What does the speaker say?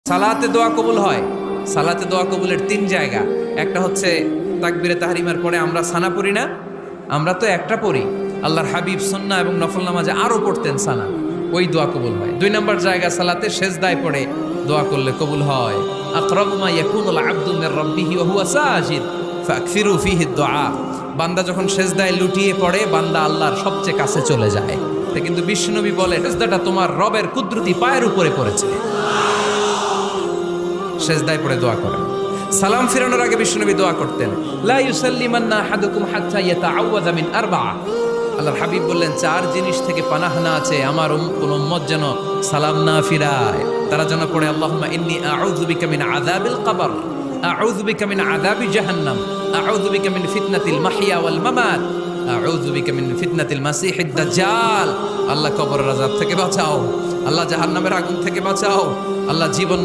সালাতে দোয়া কবুল হয়। সালাতে দোয়া কবুলের 3 জায়গা। একটা হচ্ছে তাকবীরে তাহরিমার পরে আমরা সানা পড়ি না, আমরা তো একটা পড়ি। আল্লাহর হাবিব সুন্নাহ এবং নফল নামাজে আরো পড়তেন সানা, ওই দোয়া কবুল হয়। 2 নম্বর জায়গা সালাতে সেজদায় পড়ে দোয়া করলে কবুল হয়। আকরাবু মা ইয়াকুনুল আবদু মির রাব্বিহি ওয়া হুয়া সাজিদ ফাকসিরু ফীহি দুআ। বান্দা যখন সেজদায় লুটিয়ে পড়ে, বান্দা আল্লাহর সবচেয়ে কাছে চলে যায়। কিন্তু বিশ্বনবী বলে, সেজদাটা তোমার রবের কুদরতি পায়ের উপরে পড়েছে। সেজদায় পড়ে দোয়া করেন। সালাম ফিরানোর আগে বিশ্বনবী দোয়া করতেন, লা ইউসাল্লিমান্না আহাদুকুম হাত্তা ইয়াতাআওয়াযা মিন আরবা'a। আল্লাহর হাবিব বললেন, 4 জিনিস থেকে পানাহ না আছে আমার কোন উম্মত যেন সালাম না ফিরায়। তারা যেন পড়ে, আল্লাহুম্মা ইন্নী আউযু বিকা মিন আযাবিল কবর, আউযু বিকা মিন আযাবি জাহান্নাম, আউযু বিকা মিন ফিতনাতিল মাহইয়া ওয়াল মামাত, আউযু বিকা মিন ফিতনাতিল মাসিহিদ দাজ্জাল। আল্লাহ কবরের আযাব থেকে বাঁচাও, আল্লাহ জাহান্নামের আগুন থেকে বাঁচাও, আল্লাহ জীবন